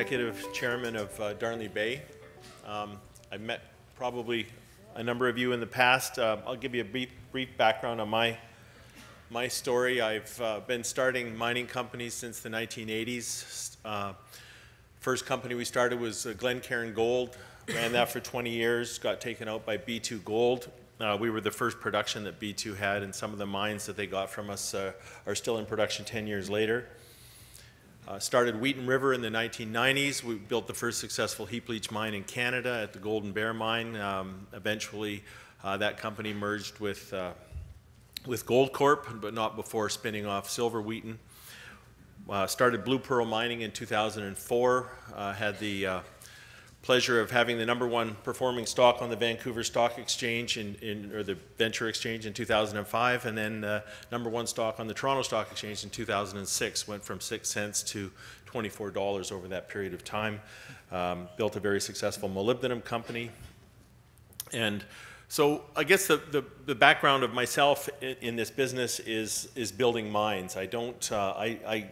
Executive Chairman of Darnley Bay. I've met probably a number of you in the past. I'll give you a brief background on my story. I've been starting mining companies since the 1980s. First company we started was Glencairn Gold. Ran that for 20 years, got taken out by B2 Gold. We were the first production that B2 had, and some of the mines that they got from us are still in production 10 years later. Started Wheaton River in the 1990s. We built the first successful heap leach mine in Canada at the Golden Bear mine. Eventually, that company merged with Goldcorp, but not before spinning off Silver Wheaton. Started Blue Pearl Mining in 2004. Had the pleasure of having the #1 performing stock on the Vancouver Stock Exchange or the Venture Exchange in 2005, and then #1 stock on the Toronto Stock Exchange in 2006. Went from 6 cents to $24 over that period of time. Built a very successful molybdenum company. And so I guess the background of myself in this business is building mines. I don't, I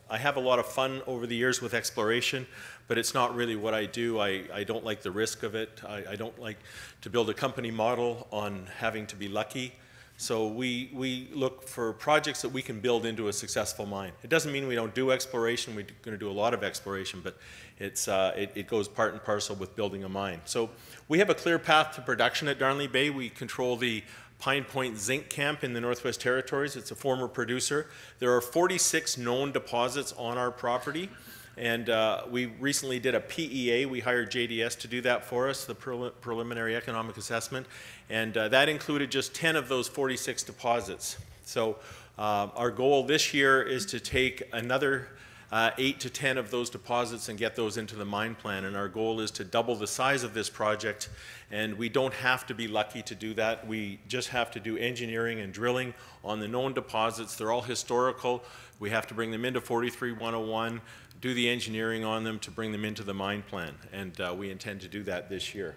have a lot of fun over the years with exploration, but it's not really what I do. I don't like the risk of it. I don't like to build a company model on having to be lucky. So we look for projects that we can build into a successful mine. It doesn't mean we don't do exploration. We're going to do a lot of exploration, but it goes part and parcel with building a mine. So we have a clear path to production at Darnley Bay. We control the Pine Point Zinc Camp in the Northwest Territories. It's a former producer. There are 46 known deposits on our property. And we recently did a PEA. We hired JDS to do that for us, the preliminary economic assessment. And that included just 10 of those 46 deposits. So our goal this year is to take another 8 to 10 of those deposits and get those into the mine plan. And our goal is to double the size of this project. And we don't have to be lucky to do that. We just have to do engineering and drilling on the known deposits. They're all historical. We have to bring them into 43-101. Do the engineering on them to bring them into the mine plan, and we intend to do that this year.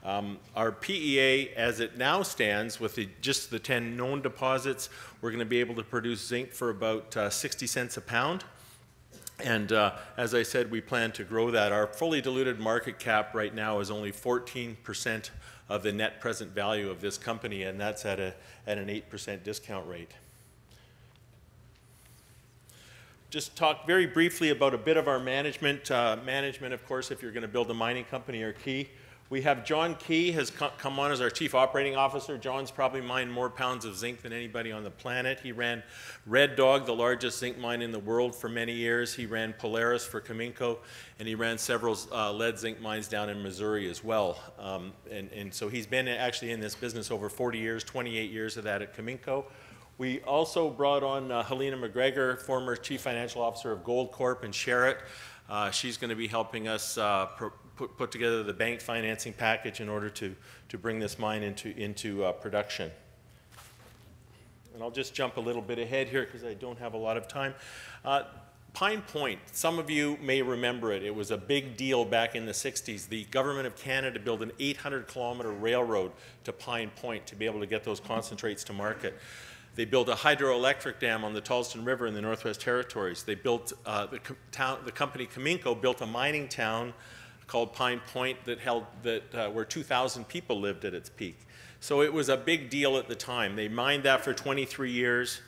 Our PEA, as it now stands, with just the 10 known deposits, we're going to be able to produce zinc for about 60 cents a pound. And as I said, we plan to grow that. Our fully diluted market cap right now is only 14% of the net present value of this company, and that's at an 8% discount rate. Just talk very briefly about a bit of our management. Management, of course, if you're going to build a mining company, are key. We have John Key has come on as our Chief Operating Officer. John's probably mined more pounds of zinc than anybody on the planet. He ran Red Dog, the largest zinc mine in the world, for many years. He ran Polaris for Cominco, and he ran several lead zinc mines down in Missouri as well. And so he's been actually in this business over 40 years, 28 years of that at Cominco. We also brought on Helena McGregor, former Chief Financial Officer of Goldcorp and Sherritt. She's going to be helping us put together the bank financing package in order to bring this mine into production. And I'll just jump a little bit ahead here because I don't have a lot of time. Pine Point, some of you may remember it. It was a big deal back in the 60s. The government of Canada built an 800-kilometer railroad to Pine Point to be able to get those concentrates to market. They built a hydroelectric dam on the Tolston River in the Northwest Territories. They built, the company Cominco built a mining town called Pine Point where 2,000 people lived at its peak. So it was a big deal at the time. They mined that for 23 years.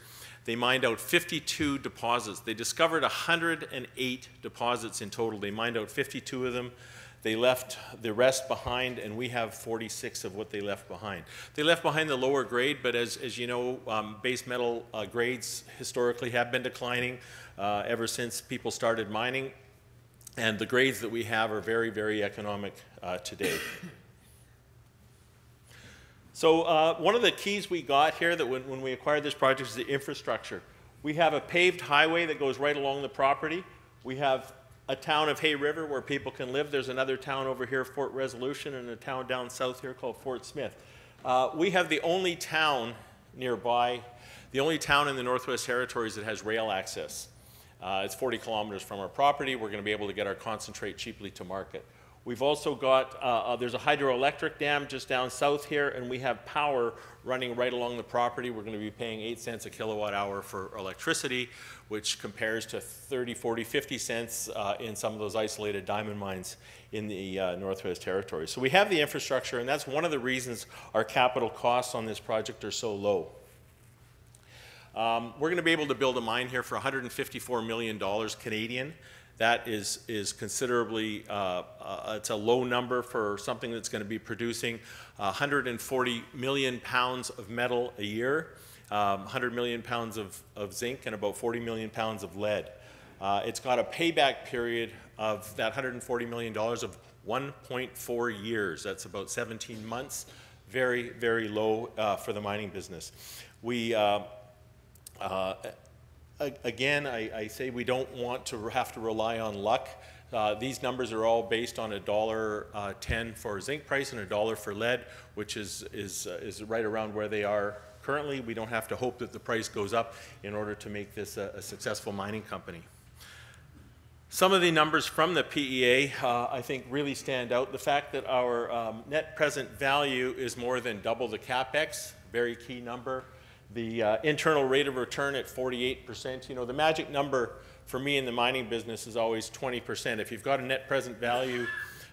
They mined out 52 deposits. They discovered 108 deposits in total. They mined out 52 of them. They left the rest behind, and we have 46 of what they left behind. They left behind the lower grade, but as you know, base metal grades historically have been declining ever since people started mining, and the grades that we have are very, very economic today. So one of the keys we got here that when we acquired this project is the infrastructure. We have a paved highway that goes right along the property. We have a town of Hay River where people can live. There's another town over here, Fort Resolution, and a town down south here called Fort Smith. We have the only town nearby, the only town in the Northwest Territories that has rail access. It's 40 kilometers from our property. We're going to be able to get our concentrate cheaply to market. We've also got, there's a hydroelectric dam just down south here, and we have power running right along the property. We're going to be paying 8 cents a kilowatt hour for electricity, which compares to 30, 40, 50 cents in some of those isolated diamond mines in the Northwest Territories. So we have the infrastructure, and that's one of the reasons our capital costs on this project are so low. We're going to be able to build a mine here for $154 million Canadian. That is considerably, it's a low number for something that's going to be producing 140 million pounds of metal a year, 100 million pounds of zinc, and about 40 million pounds of lead. It's got a payback period of that $140 million of 1.4 years. That's about 17 months. Very, very low for the mining business. We, again, I say we don't want to have to rely on luck. These numbers are all based on $1.10 for zinc price and $1 for lead, which is right around where they are currently. We don't have to hope that the price goes up in order to make this a successful mining company. Some of the numbers from the PEA, I think, really stand out. The fact that our net present value is more than double the CAPEX, very key number. The internal rate of return at 48%. You know, the magic number for me in the mining business is always 20%. If you've got a net present value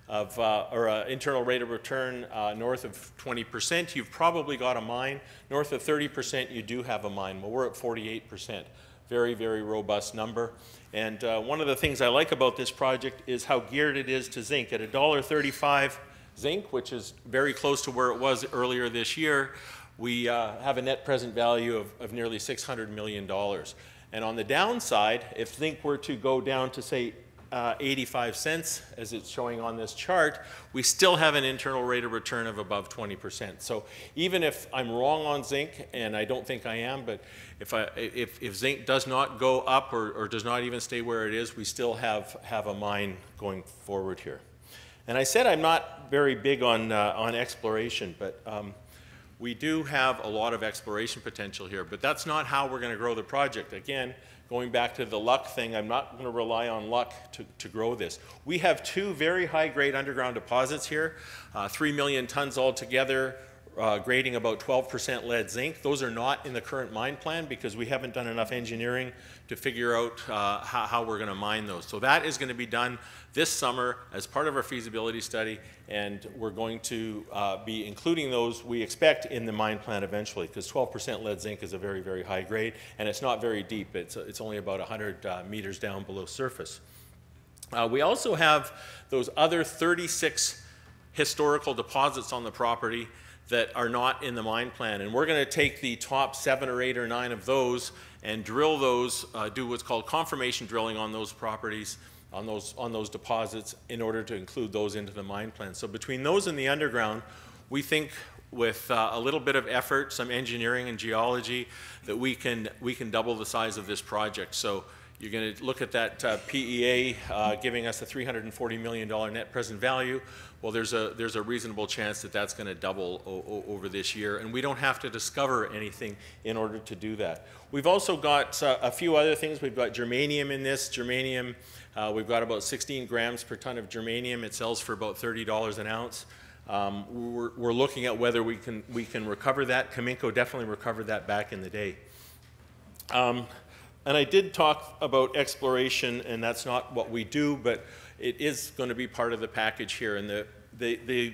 of, or an internal rate of return north of 20%, you've probably got a mine. North of 30%, you do have a mine. Well, we're at 48%. Very, very robust number. And one of the things I like about this project is how geared it is to zinc. At $1.35 zinc, which is very close to where it was earlier this year, we have a net present value of nearly $600 million. And on the downside, if zinc were to go down to, say, 85 cents, as it's showing on this chart, we still have an internal rate of return of above 20%. So even if I'm wrong on zinc, and I don't think I am, but if zinc does not go up or does not even stay where it is, we still have a mine going forward here. And I said I'm not very big on exploration, but we do have a lot of exploration potential here, but that's not how we're going to grow the project. Again, going back to the luck thing, I'm not going to rely on luck to grow this. We have two very high-grade underground deposits here, 3 million tons altogether, grading about 12% lead zinc. Those are not in the current mine plan because we haven't done enough engineering to figure out how we're going to mine those. So that is going to be done this summer as part of our feasibility study, and we're going to be including those, we expect, in the mine plan eventually, because 12% lead zinc is a very, very high grade, and it's not very deep. It's only about 100 meters down below surface. We also have those other 36 historical deposits on the property that are not in the mine plan, and we're going to take the top 7 or 8 or 9 of those and drill those, do what's called confirmation drilling on those properties, on those deposits, in order to include those into the mine plan. So between those and the underground, we think with a little bit of effort, some engineering and geology, that we can double the size of this project. So you're going to look at that PEA giving us a $340 million net present value. Well, there's a reasonable chance that that's going to double over this year, and we don't have to discover anything in order to do that. We've also got a few other things. We've got germanium in this. Germanium, we've got about 16 grams per ton of germanium. It sells for about $30 an ounce. We're looking at whether we can recover that. Caminco definitely recovered that back in the day. And I did talk about exploration, and that's not what we do, but it is going to be part of the package here. And the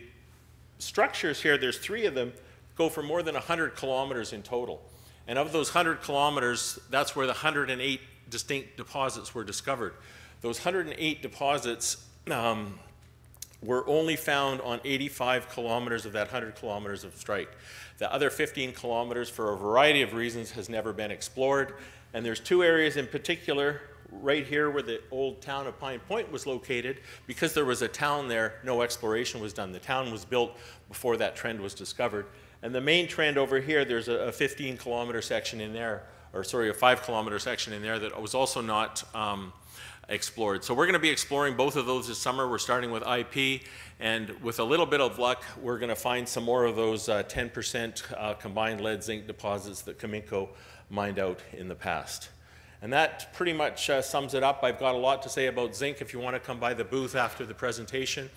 structures here, there's 3 of them, go for more than 100 kilometers in total. And of those 100 kilometers, that's where the 108 distinct deposits were discovered. Those 108 deposits were only found on 85 kilometers of that 100 kilometers of strike. The other 15 kilometers, for a variety of reasons, has never been explored. And there's 2 areas in particular, right here where the old town of Pine Point was located. Because there was a town there, no exploration was done. The town was built before that trend was discovered. And the main trend over here, there's a 15-kilometer section in there, or sorry, a 5-kilometer section in there that was also not explored. So we're going to be exploring both of those this summer. We're starting with IP, and with a little bit of luck, we're going to find some more of those 10% combined lead zinc deposits that Caminco mined out in the past. And that pretty much sums it up. I've got a lot to say about zinc. If you want to come by the booth after the presentation,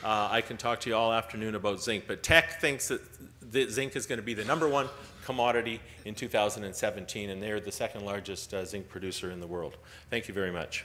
I can talk to you all afternoon about zinc. But Teck thinks that zinc is going to be the #1 commodity in 2017, and they're the second largest zinc producer in the world. Thank you very much.